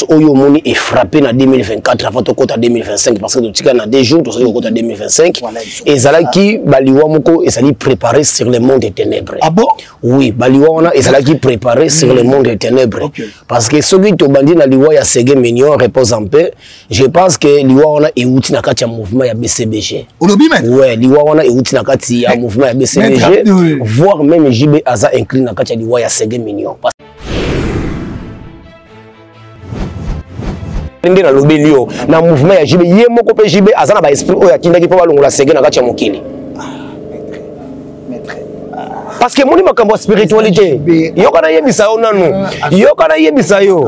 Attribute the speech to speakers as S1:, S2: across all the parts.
S1: Oyo Moni est frappé en 2024 avant de côté en 2025 parce que tu sais dans 2 jours tu sais côté en 2025 et Zalaki Baliwa Moko et Zali préparé sur le monde des ténèbres.
S2: Ah bon?
S1: Oui, Baliwa on a et Zalaki préparé sur le monde des ténèbres. Parce que ceux qui te bandit na Liwa ya Ségué Mignon repose en paix. Je pense que Liwa on a éouti na kati ya mouvement ya BCBG. Ouais, Liwa on a éouti na kati ya mouvement ya BCBG voire même JB Aza incline na kati ya Liwa ya Ségué Mignon. Na lobelio na mouvement ya JB ye moko pe JB azana ba esprit oya kindaki po balongola Ségué na kati ya mokili parce que moni makambo spiritualité yokana yebisa yo nanu yokana yebisa yo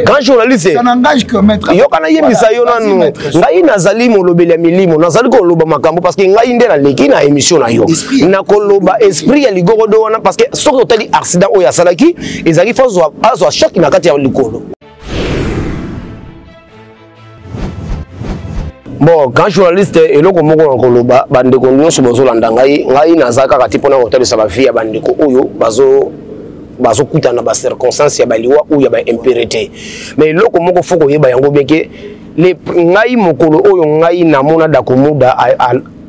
S1: quand journaliste
S2: ça n'engage que maître
S1: yokana yebisa yo nanu ngai nazali molobeli ya milimo nazali ko loba makambo parce que ngai nde na leki na émission na yo na ko loba esprit ya ligorodo wana parce que soki totali accident oya salaki ezali fazo azo choc na kati ya likolo. Bon, quand journaliste et le comme on bande de nyonso bozolanda ngai nazaka kati pona hotel sa ba vie ya bandeko oyo bazo kuta na ba circonstances ya baliwa ou ya ba impérité mais le comme ko foko yeba yango bien que les ngai mokolo oyo ngai na mona da komuda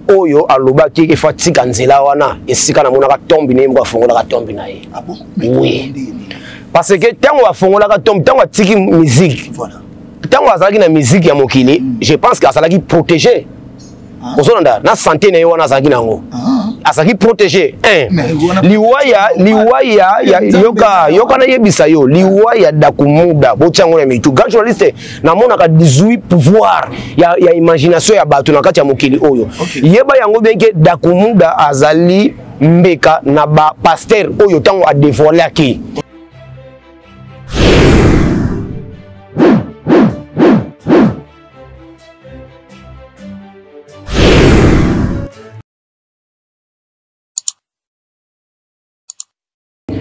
S1: oyo aloba ki fatika nzela wana esika na mona ka tombi ne mko fongola ka tombi na ye. Ah bon? Oui. Parce que tango wa fongola ka tombi tango tiki musique. Voilà. Tant que la musique ya mokili, je pense qu'à ça qui protéger. Ozolanda na santé na yo na zaki nango. Asaki protéger. Liwaya yoka na yebisa yo. Liwaya dakumuda bochango na mitu. Grand journaliste na mona ka 18 pouvoir ya imagination ya bato na kati ya mokili oyo. Yeba yango benke dakumuda azali mbeka na ba pasteur oyo tango a dévoiler aki.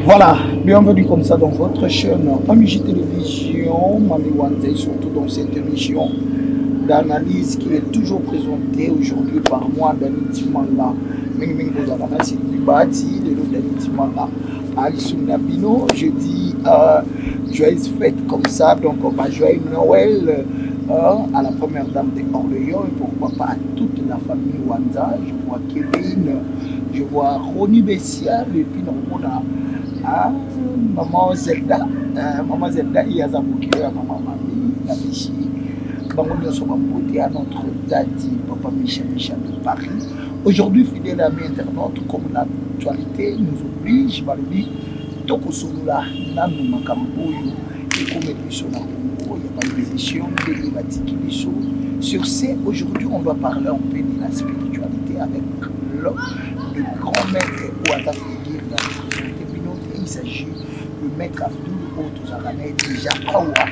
S2: Voilà, bienvenue comme ça dans votre chaîne AMJ Télévision, Mami Wanzé, surtout dans cette émission d'analyse qui est toujours présentée aujourd'hui par moi, Dani Timanga. Ming Bozalana, c'est Bibati, le nom Dani Timanga. Alisson Nabino, je dis joyeuse fête comme ça, donc joyeux Noël à la première dame de Orléans et pourquoi pas à toute la famille Wanza. Je vois Kevin, je vois Ronnie Bessia, et puis on a maman Zelda, il y a Zabouki, maman Mami, la Michi, à notre daddy, papa Michel de Paris. Aujourd'hui, fidèle ami internaute, comme l'actualité nous oblige, Balobi, Toko Solula, Nanou Makamboyo, et comme émission na Congo, il y a pas de décision, sur ce, aujourd'hui, on va parler un peu de la spiritualité avec le grand maître Ouata Figir. Il s'agit de maître Abdul Otozarane, déjà Awa,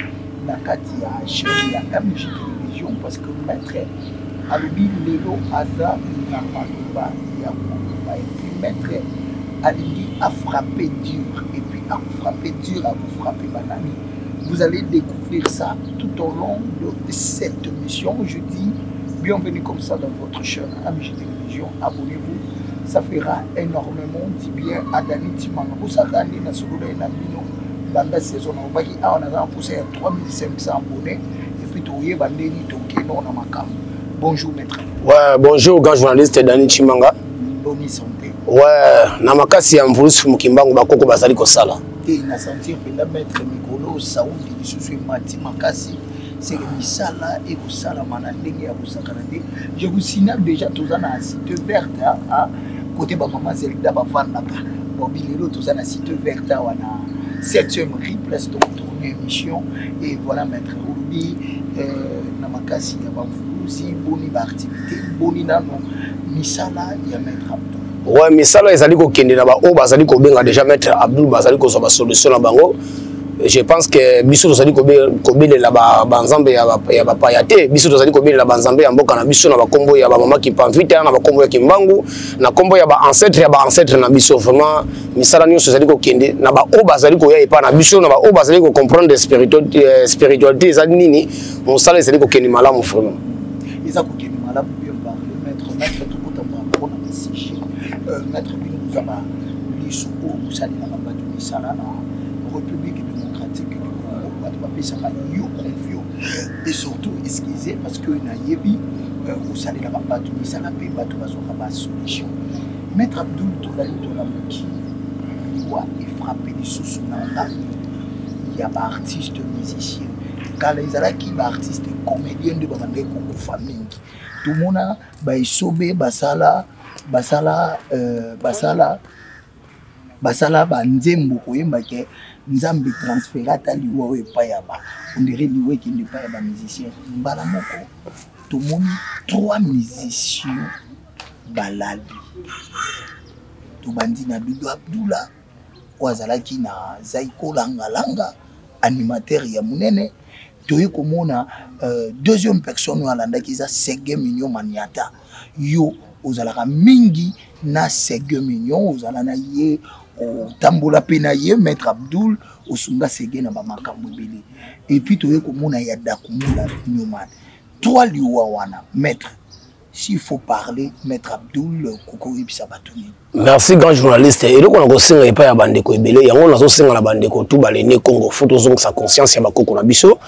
S2: Nakati à chaîne la AMJ Télévision, parce que maître Alubi Lelo Aza Namaluba Yakuba, et puis maître Alubi a frappé dur, et puis a frappé dur, a vous frappé banani. Vous allez découvrir ça tout au long de cette émission. Je dis bienvenue comme ça dans votre chaîne AMJ Télévision, abonnez-vous. Ça fera énormément du bien à Dani Timanga. Vous savez, dans ce dans la saison, on a poussé à 3500 abonnés. Et puis, bonjour, maître.
S1: Ouais, bonjour, grand journaliste Dani Timanga.
S2: Bonne santé.
S1: Ouais, namakasi ya mvulusi mukimbangu bakoko bazali kosala.
S2: Et na sentir que la maître Mikolo Saoudi qui se mati makasi. C'est le misala et vous salamana ndenge ya busakanade. Je vous signale déjà tous na site verte à côté ba maman Zelda ba vandaka. Bon bilelo tous na site verte wana 7e replace de tourner émission et voilà maître Rubi na makasi ya bamfuzi boni ba activité boni nano misala ya maître Abdou.
S1: Ouais, misala ezali ko kende na ba o bazali ko benga déjà maître Abdou bazali ko so ba solution na bango. Je pense que biso tozali kobele la banzambe ya ba payate biso tozali kobele la banzambe ya mboka na biso na ba kombo ya ba mama ki pamvita na ba kombo ya kimbangu na kombo ya ba ancêtre na biso vraiment misala nyonso tozali kokende na ba o bazali ko ya epa na biso na ba o bazali ko comprendre spiritualité ezali nini mosala ezali kokende malamu vraiment
S2: eza kokende malamu bien par le maître tout kotamba pour na message maître bino kuzaba liso o musali na ba misala na République démocratique du Congo bato bapesaka yo confiance et surtout excusez parce que nayebi osalela bato misala mpe bato bazwaka basolution. Maître Abdoul tozali tolamoki liwa efrappe lisusu na ntango ya baartiste musicien kala ezalaki baartiste comédien nde babandaki kokufa mingi tomona baesobe basala banzembo koyemba ke nzambe transférata liwa oyo epai ya ondire liwa ekende epai ya bamusicien mbala moko tomoni 3 musiciens balali tobandi na Doudou Abdoula oyo azalaki na Zaiko Langalanga animateur ya munene toye komona deuxième personne oyo alandaki eza Sege Mignon Maniata yo ozalaka mingi na Sege Mignon ozala na ye otambola mpe na ye Maître Abdoul osunga Sege na bamakambo ebele et puis toye komona ya Dakumula Newman 3 liwa wana maître. S'il faut parler, Maître Abdoul, Koko Ibisabatuni.
S1: Merci, grand journaliste. Et donc, on a aussi pas à Bandeko Ebele. Il y a aussi à Bandeko tout balé Congo. Faut sa conscience, il y a Koko Nabiso.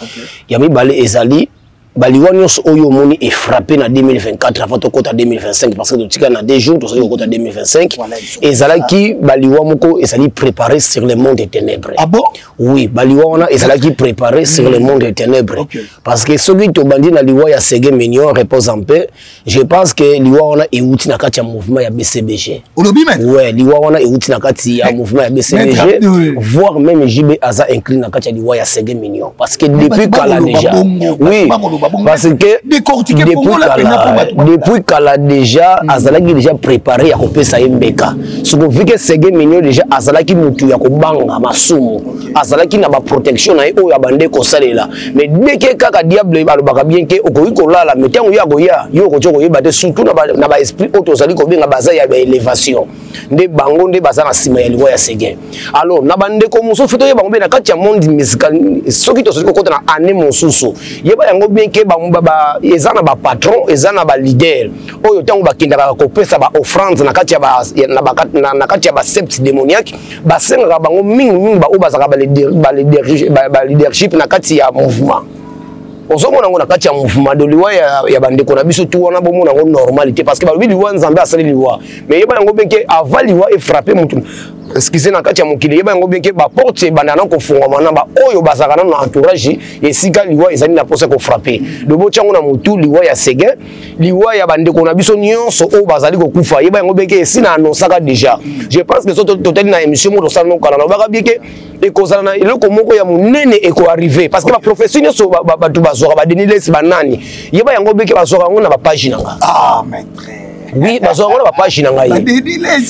S1: Il y a mis Balé Ezali. Baliwanyos Oyomoni est frappé en 2024, avant de côté 2025, parce que nous avons des jours, nous sommes côté 2025. Et Zalaki, Baliwamoko, Ezali préparé sur le monde des ténèbres.
S2: Ah bon?
S1: Oui, Baliwana, Ezalaki préparé sur le monde des ténèbres. Parce que ceux qui ont bandit dans Liwa, il y a Sege Mignon, repose en paix. Je pense que Liwa est outil dans le mouvement de BCBG. Oui, Liwa est outil dans le mouvement de BCBG, voire même JB Aza incline dans le Liwa, il y a Sege Mignon. Parce que depuis Kala déjà. Oui. Parce que depuis qu'elle a déjà Azalaki déjà préparé à couper sa mbeka. Ce qu'on vit que Sege Mignon déjà Azalaki mutu ya kobanga masumu. Azalaki na ba protection na o ya bande ko salela. Mais dès que kaka diable alobaka bien que okoyi ko lala metango ya goya yo ko toko yeba te surtout na ba esprit auto zali ko benga baza ya ba élévation. Nde bango nde baza na sima ya liwa ya Sege. Alors na bande ko muso fito yeba ngombe na kati ya monde musical soki to soki ko kota na année mosusu. Yeba yango bien que ezana ba patron ezana ba leader oyo tango bakindaka kopesa ba offrande na kati ya ba na kati ya ba sept démoniaque basenga bango mingi ba obazaka ba leadership na kati ya mouvement ozomona ngo na kati ya mouvement de liwa ya bandeko na biso tout wana bomona ngo normalité parce que ba liwa nzambe asali liwa mais yeba yango beke avant liwa et frapper mutu excusez na kati ya mokili yeba yango beke ba porte banana ko fungwa na ba oyo bazaka na entourage et sika liwa ezali na posa ko frapper de bo tiango na mutu liwa ya Sege liwa ya bandeko na biso nyonso o bazali ko kufa yeba yango beke sina anonsaka déjà je pense que soto total na émission mo dosala no kala na ba beke et kozala na eloko moko ya munene e ko arriver parce que ba professionnels so ba tu bazora ba Deniles banani yeba yango beke bazora ngo na ba page nanga
S2: ah maître.
S1: Oui, parce que on a pas china ngai.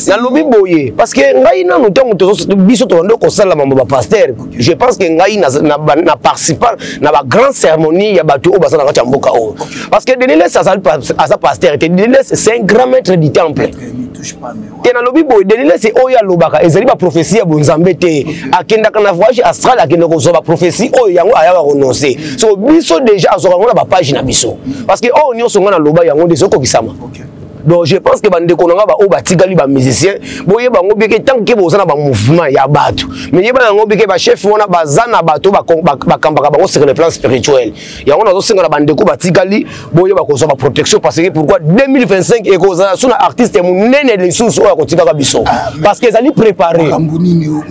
S1: Na lobi boye parce que ngai na mutango to biso to ndo ko sala mamba pasteur. Je pense que ngai na participer na ba grande cérémonie ya bato o basana kati mboka o. Parce que Deniles asa pasteur, Deniles c'est un grand maître du temple. Et na lobi boye Deniles c'est oya lobaka ezali ba prophétie ya bonzambe te. Akenda kana voyage astral akenda ko so ba prophétie oyo yango aya ba renoncer. So biso déjà azoka ngona ba page na biso. Parce que o nyonso ngona loba yango des okokisama. Donc je pense que bande konanga ba o batikali ba musicien boye bango beke tant que bozana ba mouvement ya bato mais yeba bango beke ba chef wana bazana bato ba kambaka bango sur le plan spirituel ya wana zo singa na bande ko batikali boye ba kozo ba protection parce que pourquoi 2025 et koza suna artiste munene les sous o kotika ka biso parce que zali préparé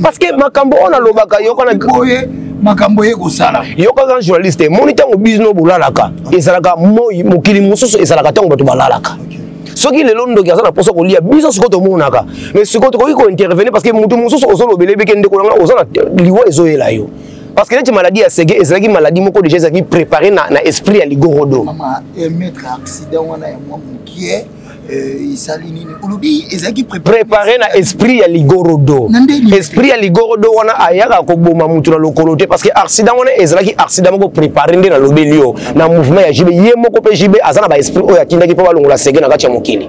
S1: parce que makambo ona lobaka yo kana
S2: boye makambo ye ko sala
S1: yo ka journaliste monitor ngo business bulalaka ezalaka moyi mokili mususu ezalaka tango bato balalaka soki le londo ki azana poso ko lia biso siko to monaka mais siko to ko intervenir parce que mutu mususu ozolo belebe kende ko nga ozana liwa ezoyela yo parce que cette maladie ya Sege ezaki maladie moko déjà ezaki préparé na esprit ya ligorodo
S2: mama mettre accident wana ya moi mukie isalini olobi ezaki
S1: préparé na esprit ya ligorodo esprit ya ligorodo wana ayaka ko boma mutu na lokolote parce que accident wana ezaki accident moko préparé nde na lobelio na mouvement ya jibe ye moko pe jibe azana ba esprit oyo akindaki po balongola Sege na kati ya mokili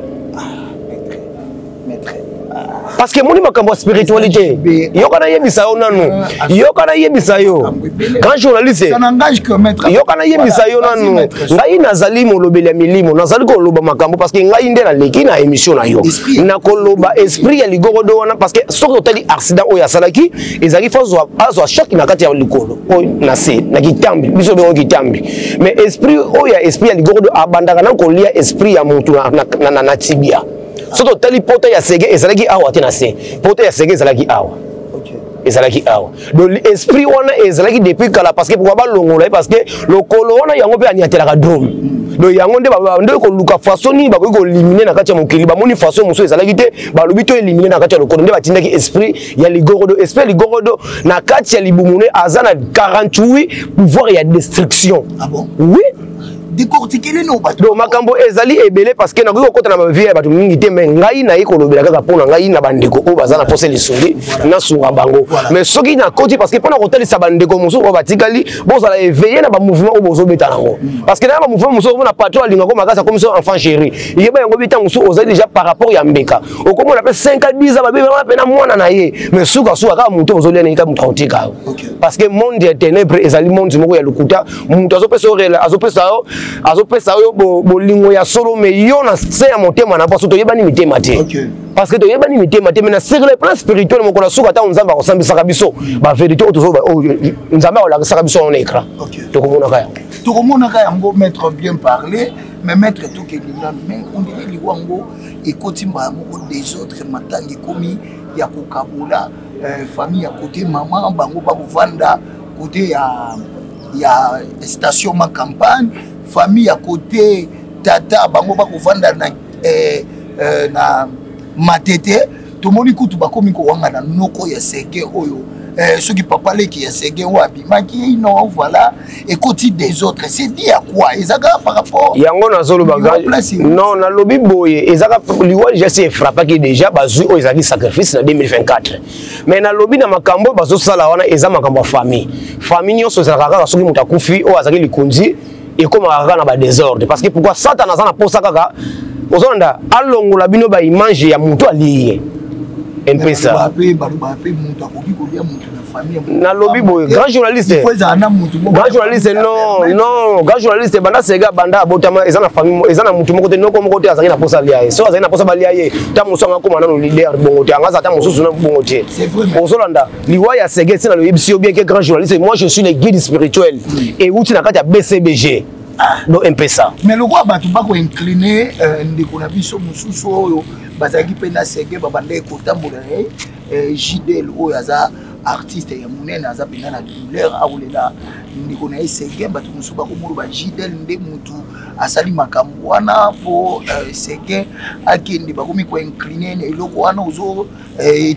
S1: parce que moni makambo spiritualité yokana yebisa yo nanu yokana yebisa yo grand journaliste
S2: ça n'engage que maître
S1: yokana yebisa yo nanu ngai nazali molobeli ya milimo nazali koloba makambo parce que ngai nde naleki na émission na yo na koloba esprit ya ligorodo wana parce que soki otali accident oyo asalaki ezali fo azwa choc na kati ya likolo oyo na se na kitambi biso bengo kitambi mais esprit oyo ya esprit ya ligorodo abandaka na kolia esprit ya mutu na tibia soto tali pota ya sege ezalaki awa te na se pota ya sege ezalaki awa ezalaki awa donc esprit wana ezalaki depuis kala parce que pourquoi ba longola parce que lokolo wana yango pe aniatelaka drone donc yango nde ko luka façon ni ba ko éliminer na kati ya mokili ba moni façon muso ezalaki te ba lobi to éliminer na kati ya lokolo nde batindaki esprit ya ligorodo esprit ligorodo na kati ya libumune azana 48 pouvoir ya destruction.
S2: Ah bon?
S1: Oui.
S2: Décortiquer les noms.
S1: Donc makambo ezali ebele parce que na ko kota na ba vie ba mingi te mais ngai na ikolobela kaka pona ngai na bandeko o bazana poser les songi na sunga bango mais soki na koti parce que pona kotelisa sa bandeko muso o batikali bozala éveiller na ba mouvement o bozo beta nango parce que na ba mouvement muso na patron alinga ko makasa comme ça enfant chéri yeba yango bita muso ozali déjà par rapport ya mbeka okomona pe 5 à 10 ans ba beba pe na mwana na ye mais suka ka muto ozolia na ika mutraotika parce que monde ya ténèbres ezali monde moko ya lukuta muto azopesa orela azopesa azopesa yo bolingo ya solo mais yo na se ya motema na paso to yebani mitema te parce que to yebani mitema te mais na sur le plan spirituel moko na suka ta nzamba ko sambisa biso ba vérité o to so nzamba o la saka biso on écran to komona kaya
S2: yango maître bien parler mais maître tout que mais on dirait liwango et kotimba moko des autres matangi komi ya kokabula famille ya côté maman bango ba kovanda côté ya station ma campagne famille à côté tata bango ba kovanda na matete to moni kutu bakomi ko wanga na noko ya sege oyo ceux qui papa leki ya sege wapi maki non voilà et côté des autres c'est dit à quoi ezaka par rapport
S1: yango na zolo bagage non na lobi boye ezaka liwa déjà c'est frappé déjà bazu o ezaki sacrifice na 2024 mais na lobi na makambo bazo sala wana eza makambo famille nyonso ezaka kaka soki mutakufi o azaki likonzi et comme na ba désordre parce que pourquoi Satan na posa kaka ozonda alongola bino ba image ya mutu aliye mpesa na lobby boy grand journaliste non grand journaliste banda sega banda botama ezana famille ezana mutu moko te noko moko te azaki na posa liaye so azaki na posa baliaye ta musanga ko manano leader bongo te anga ta mususu na bongo te ozolanda liwa ya sega sina le ebisio bien que grand journaliste moi je suis le guide spirituel et outi na kati ya BCBG do mpesa
S2: mais le roi batu bako incliner ndeko na biso mususu oyo bazaki pena sege babande kotambola JDL oyo aza artiste ya munene aza pena na douleur aolela ndeko na sege batu mususu bako mulu ba JDL nde mutu asali makambo wana po sege akende bakomi ko incliner eloko wana ozo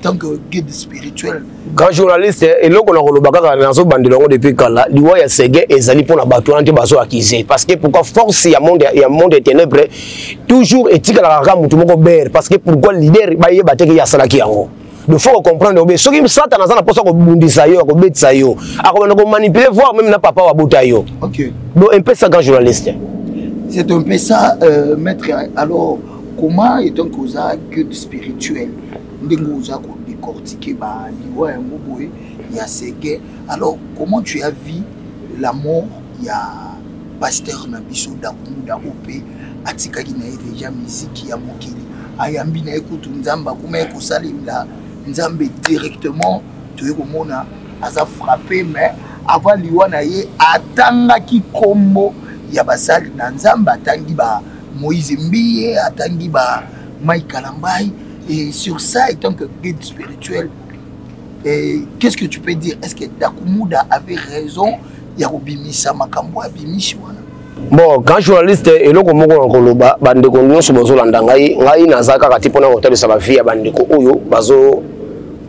S2: tant que guide spirituel
S1: grand journaliste eloko na koloba kaka nazo bandelongo depuis kala liwa ya sege ezali pona bato ante bazo accuser parce que pourquoi force ya monde des ténèbres toujours etika la kaka mutu moko ber parce que pourquoi leader ba yeba teke ya salaki yango il faut comprendre que soki Satan na za posa ko bundisa yo ko betisa yo akobana ko manipuler voir même na papa wa bota yo
S2: OK
S1: donc un peu ça grand journaliste
S2: c'est un peu ça maître alors comment est donc aux guide spirituel ndengo uza ko décortiquer ba liwa ya ngoboye ya sege alors comment tu as vu la mort ya pasteur na biso da kumuda opé atikaki na déjà musique ya mokili ayambi na ekutu nzamba kuma ekosalimla nzambe directement tu komona aza frappé mais avant liwa na ye atangaki kombo ya basali na nzamba atangi ba Moïse Mbiye atangi ba Mike Kalambai et sur ça étant que guide spirituel qu'est-ce que tu peux dire est-ce que Dakumuda avait raison ya kobimisa makambo abimishi wana
S1: bon quand journaliste eloko moko nkoloba bandeko nyonso bozolanda ngai nazaka kati pona kotalisa ba vie ya bandeko oyo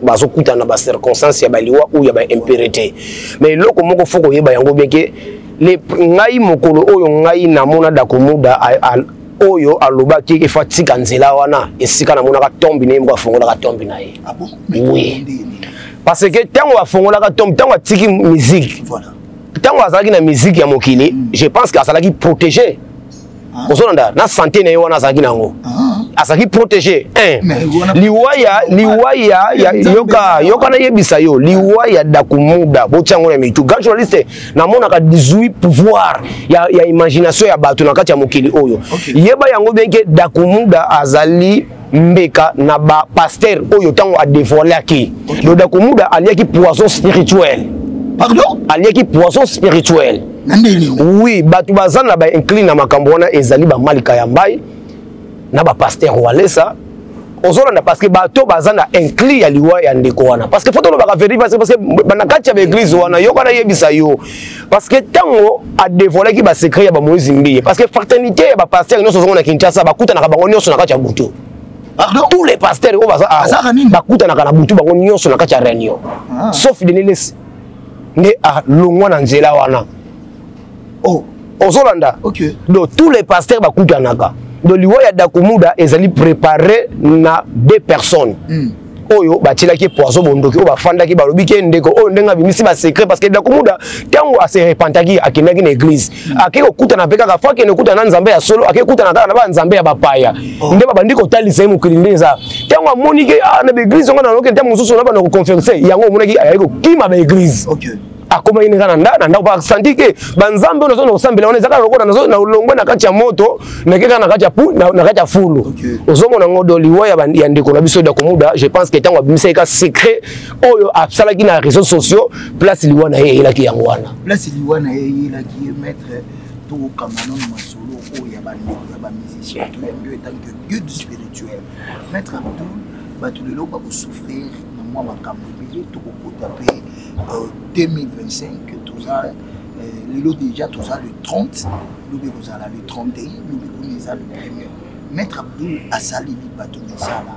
S1: bazo kutana ba circonstances ya baliwa ou ya ba impérité mais eloko moko foko yeba yango bien que les ngai mokolo oyo ngai namona Dakumuda oyo alobaki efatika nzela wana esika na monaka tombi ne mbo afongola ka tombi na ye
S2: ah bon
S1: oui parce que tango afongola ka tombi tango atiki musique
S2: voilà
S1: tango azalaki na musique ya mokili je pense que azalaki protéger ozolanda na santé na ye wana azalaki nango asaki protéger liwa ya yoka na yebisa yo liwa ya dakumuda bochango na mitu grand journaliste na mona ka 18 pouvoir ya imagination ya bato na kati ya mokili oyo yeba yango benke dakumuda azali mbeka na ba pasteur oyo tango a dévoiler ki do dakumuda aliaki poisson spirituel.
S2: Pardon?
S1: Aliaki poisson spirituel. Oui, bato bazana ba incline na makambo wana ezali ba malika ya mbai na ba pasteur walesa ozolanda parce que bato bazana incline ya liwa ya ndeko wana parce que faut to ba vérifier parce que banakati ya église wana yoka na yebisa yo parce que tango a dévoiler ki ba secret ya ba Moïse Mbiye parce que fraternité ya ba pasteur nyonso zongo na Kinshasa bakuta na bango nyonso na kati ya butu.
S2: Pardon?
S1: Tous les pasteurs bakuta na butu bango nyonso na kati ya réunion sauf Denelis nde a longwa na nzela wana. Oh, ozolanda.
S2: OK.
S1: Donc tous les pasteurs bakutanaka. Donc liwa ya dakumuda ezali préparé na 2 personnes. Oyo batilaki poisson bondoki o bafandaki balobi ke ndeko oyo ndenga bimisi ba secret parce que dakumuda tango a se repentaki akendaki na église. Ake okutana peka ka faki ne kutana nzambe ya solo ake kutana na ba nzambe ya bapaya. Nde babandi ko talisa mu kilindeza. Tango amoni ke na église ngona noke tango mususu na ba na ko confesser yango monaki ayiko kima ba église. OK. Akoma ine kana nda ba santi ke banzambe ozo no sambela ona zaka lokona na longwe na kati ya moto na keka na kati ya pu na kati ya fulu ozomona ngodo liwa ya ndeko na biso da komuda je pense que tango abimisa ka secret oyo absala ki na réseaux sociaux place liwa na ye elaki yango wana
S2: place liwa na ye elaki maître to kamano masolo oyo ya ba musicien to ya Dieu tant que guide spirituel maître Abdul batu lelo ba souffrir na moi makambo bilé to ko taper 2025, tout ça, le déjà tout ça le 30, le le 31, le le premier. Maître Abdul Asali Batou Misala.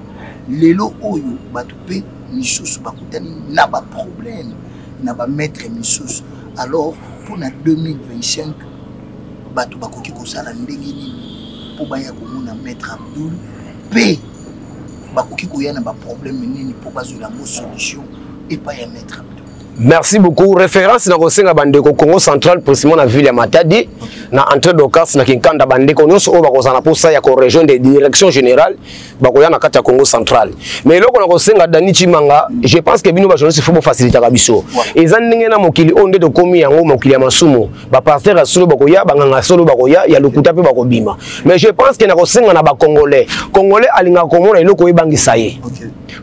S2: Lelo Oyo Batoupe Missous Bakutani n'a pas problème, n'a pas maître Missous. Alors pour la 2025, Batou Bakoki Kosala Ndengini pour Baya Komuna Maître Abdul P. Bakoki Koyana n'a pas problème, ni pour baser la solution et pas y Maître Abdul.
S1: Merci beaucoup. Référence na kosenga bandeko Congo central précisément na ville ya Matadi na entrée d'Okas na Kinkanda bandeko nyonso o bakozana posa ya ko région de direction générale bakoya na kati ya Congo central. Mais loko na kosenga Dani Chimanga, je pense que bino ba journaliste faut faciliter ka biso. Eza ndenge na mokili onde de komi yango mokili ya masumu. Ba pasteur asolo bakoya banganga solo bakoya ya lokuta pe bakobima. Mais je pense que na kosenga na ba congolais. Congolais alinga komona eloko ebangisa ye.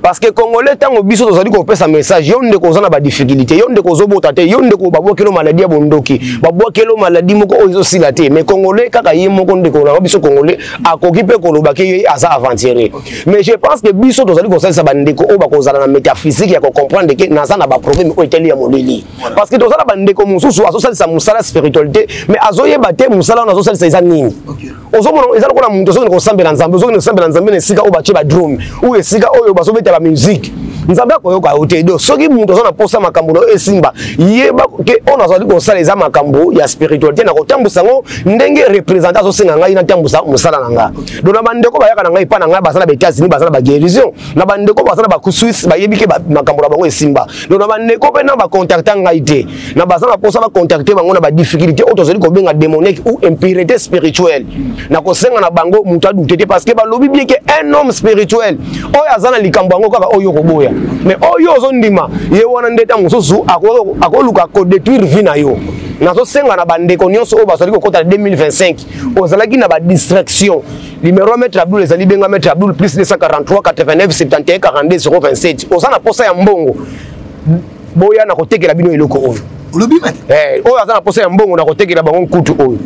S1: Parce que congolais tango biso tozali ko pesa message yonde kozana ba difficulté yonde kozobota te yonde ko babokelo maladie ya bondoki babokelo maladie moko ozo silate mais congolais kaka ye moko ndeko na biso congolais akoki pe koloba ke ye asa aventurer mais je pense que biso tozali ko salisa bandeko o bakozala na métaphysique ya ko comprendre que naza na ba problème o eteli ya moleli parce que tozala bandeko mususu azo salisa musala spiritualité mais azoyeba te musala na azo salisa eza nini ozomona eza lokola muntu ozo ko sambela nzambe ozo ko sambela nzambe na sika o bache ba drum ou esika oyo bazobeta la musique nzambe akoyoka otedo soki muntu ozo na posa makambo esimba yeba ke ona zali ko sala eza makambo ya spiritualité na kotambusa ngo ndenge représentant so senga ngai na tambusa musala nanga do na bandeko bayaka na ngai pa na ngai basala ba États-Unis basala ba guérison na bandeko basala ba Suisse ba yebi ke makambo na bango esimba do na bandeko pe na ba contacter ngai te na basala posa ba contacter bango na ba difficulté auto zali ko benga démoniaque ou impurité spirituelle na ko senga na bango mutu adutete parce que ba lobi bien que un homme spirituel oyo azana likambo ngo kaka oyo ko boya mais oyo ozondima ye wana ndeta mususu akoluka ko détruire vie na yo nazo senga na bandeko nyonso o basali ko kota 2025 ozalaki na ba distraction numéro Maître Abdul ezali benga Maître Abdul plus 243 89 71 42 027 ozana posa ya mbongo boya na kotekela bino eloko oyo
S2: olobi maître
S1: oyo azana posa ya mbongo na kotekela bango nkutu oyo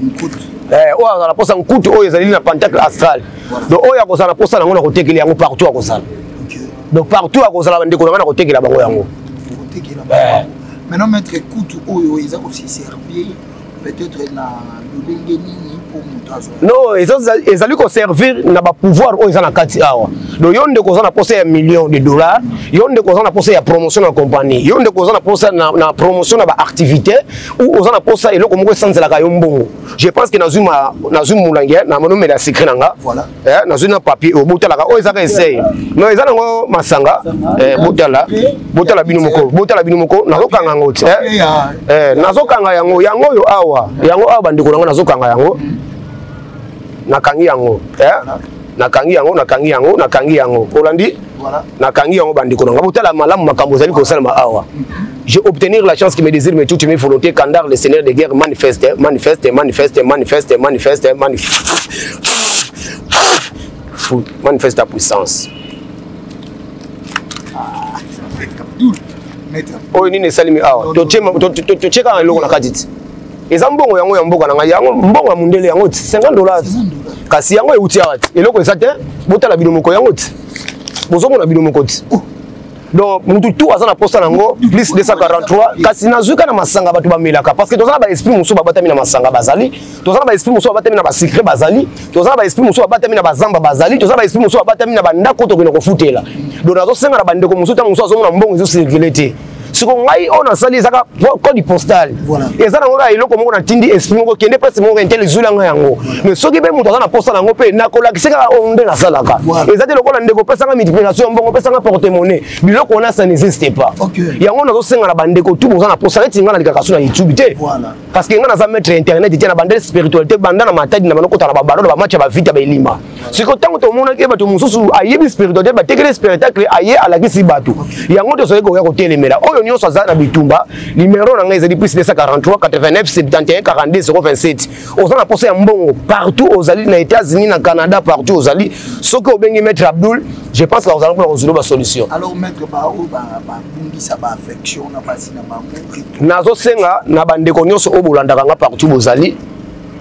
S2: nkutu
S1: oyo azana posa nkutu oyo ezali na pentacle astral donc oyo akozana posa nango na kotekela yango partout akozala donc partout akozala bandeko na kotekela bango yango
S2: maintenant maître Kutu oyo ils ont aussi servi peut-être na lolenge nini pour montage
S1: non ils allaient servir na ba pouvoir oyo na kati awa donc yonde kozana posa ya millions de dollars yonde kozana posa ya promotion na compagnie yonde kozana posa na promotion na ba activité ou ozana posa eloko moko sanzela ka yombongo je pense que nazuma mulangia na mono mela secret nanga
S2: voilà
S1: nazuna papier o botala ka o ezaka essaye non ezana ngo masanga botala bino moko nazokanga ngoti nazokanga yango yo awa bandeko nanga nazokanga yango nakangi yango nakangi yango Olandi
S2: voilà
S1: nakangi yango bandeko nanga botala malamu makambo zali ko salama awa j'ai obtenir la chance qui me désire mais toutes mes volontés Kandar le seigneur de guerre manifeste ta puissance oh ni ne salimi awa to cheka eloko na kaditi eza mbongo yango ya mboka nanga yango mbongo ya mundele yango $50 kasi yango euti awati eloko eza te botala binomoko yango ti bozomona binomoko ti donc mutu tout aza na posta nango plus 243 kasi nazuka na masanga bato bamelaka parce que tozala ba esprit musu babatami na masanga bazali tozala ba esprit musu babatami na ba secret bazali tozala ba esprit musu babatami na bazamba bazali tozala ba esprit musu babatami na bandako to kino kofutela donc nazo senga na bandeko musu ta musu azomona mbongo ezo circuler te siko ngai ona sali ezaka code postal eza nango ka eloko moko na tindi esprit moko kende presse moko intelligent nga yango mais soki be mutu aza na posta nango pe nakolakisa ka onde na salaka eza te lokola ndeko pesa nga multiplication mbongo pesa nga porte-monnaie biloko ona ça n'existe pas yango nazo senga na bandeko tout boza na posta neti nga na likaka sur YouTube te parce que nga na za mettre internet te na bandele spiritualité banda na matadi na banoko tala babalo ba match ba vita ba elima siko tango to mona ke bato mususu ayebi spiritualité ba tekele spectacle aye alakisi bato yango to soyeko ya ko telemela oyo nyonso aza na bitumba numéro na ngai ezali plus 243 89 71 42 027 oza na posa ya mbongo partout ozali na États-Unis na Canada partout ozali soki obengi maître Abdoul je pense que ozali pour kozulu ba solution
S2: alors maître ba bungisa ba affection na basi na ba
S1: nazo senga na bandeko nyonso obolandaka nga partout bozali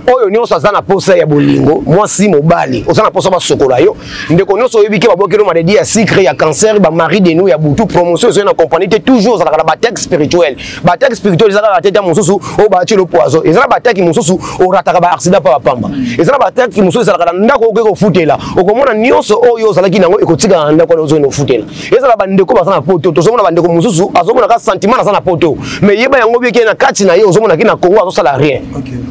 S1: oyo nyonso aza na posa ya bolingo mwasi mobali oza na posa basokola yo ndeko nyonso oyebiki babokeli maladie ya sucre ya cancer ba mari de nous ya butu promotion ezali na compagnie te toujours ezalaka na batek spirituel ezalaka na tete ya mosusu oyo baati lo poison ezala bataki mosusu orataka ba accident pa bapamba ezala bataki mosusu ezalaka na ndako okoki kofutela okomona nyonso oyo ozalaki nango ekotika na ndako ozo nofutela ezala bandeko baza na poto tozomona bandeko mosusu azomona ka sentiment aza na poto mais yeba yango bieke na kati na ye ozomona ki na Congo azosala rien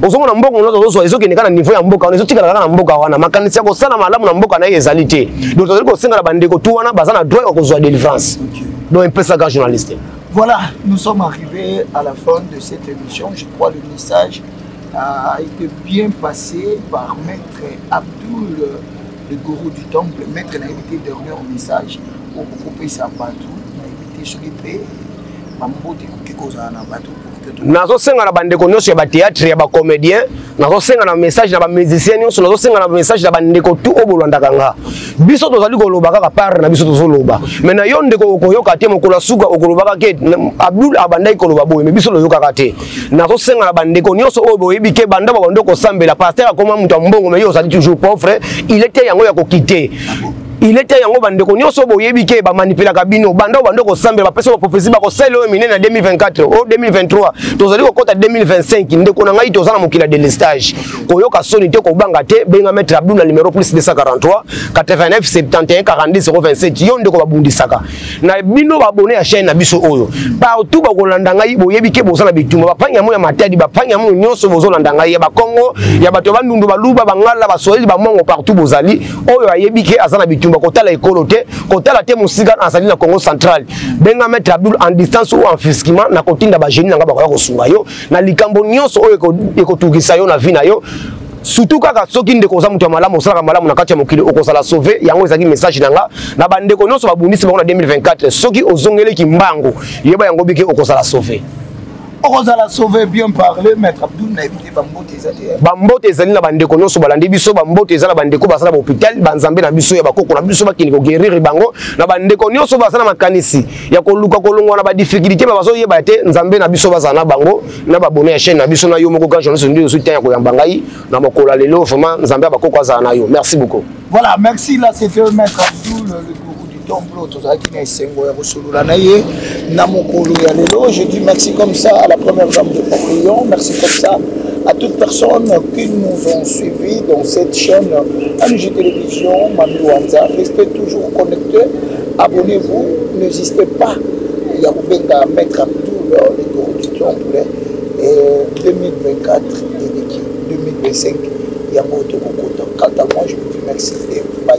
S1: ozomona mbongo ozo ezokende kana niveau ya mboka wana ezotikala kana mboka wana makanisi ya kosala malamu na mboka na ye ezali te donc tozali kosenga na bandeko tu wana baza na droit ya kozwa délivrance donc impesaka journaliste.
S2: Voilà, nous sommes arrivés à la fin de cette émission. Je crois que le message a été bien passé par Maître Abdoul, le gourou du temple. Maître n'a évité le dernier message pour couper sa bateau, n'a évité ce qui fait mambote kikoza na bateau.
S1: Nazo senga na bandeko nyonso ya ba théâtre ya ba comédien, nazo senga na message na ba musicien nyonso, nazo senga na message na bandeko tout obolandaka nga. Biso tozali koloba kaka par na biso tozoloba. Mais na yo ndeko okoyoka te mokola suka okoloba ke Abdoul abandai koloba boye, mais biso loyoka te. Nazo senga na bandeko nyonso oyo boyebi ke banda ba ndoko sambela pasteur akoma mutu mbongo mais yo ozali toujours pauvre, il était yango ya kokite. Il était yango bandeko nyonso boyebi ke ba manipula kabino banda bandoko sambela ba pesa ba prophétie ba ko sele o minene na 2024 o 2023 tozali ko kota 2025 ndeko na ngai tozana mokila de l'estage koyoka soni te ko banga te benga Maître Abdoul na numéro plus 243 89 71 40 027 yo ndeko babundisaka na bino ba abonné à chaîne na biso oyo partout ba kolanda ngai boyebi ke bozana bitumba ba panya mo ya matadi ba panya mo nyonso bozolanda ngai ya ba Congo ya bato bandundu baluba bangala ba soeli ba mongo partout bozali oyo ayebi ke azana bitumba kotala ekolo te kotala te musika azali na Congo central benga Maître Abdoul en distance ou en fisquement na kotinda ba génie nga ba ko sunga yo na likambo nyonso oyo ekotukisa yo na vie na yo surtout kaka soki ndeko za mutu ya malamu osala malamu na kati ya mokili okozala sauver yango ezaki message nanga na bandeko nyonso babundisi bango na 2024 soki ozongeleki mbango yeba yango biki okozala sauver.
S2: On a sauvé bien parler, Maître Abdoul n'a évité Bambote Ezali.
S1: Bambote Ezali na bandeko nyonso balandi biso Bambote Ezali bandeko basala hôpital banzambe na biso ya bakoko na biso bakini ko guérir bango na bandeko nyonso basala makanisi ya koluka kolongwa na ba difficulté ba bazo yeba te nzambe na biso bazana bango na ba abonné à chaîne na biso na yo moko ka journaliste ndio soutien ya koyamba ngai na mokola lelo vraiment nzambe abakoko azana yo. Merci beaucoup.
S2: Voilà, merci là c'était Maître Abdoul le je dis merci comme ça à la première dame de Papillon, merci comme ça à toutes personnes qui nous ont suivis dans cette chaîne AMG Télévision, Mami Wanza. Restez toujours connectés, abonnez-vous, n'hésitez pas. Il y a Maître Abdoul, le gourou du temple, et 2024 et 2025, il y a Moto Kokota. Quant à moi, je vous dis merci et bye.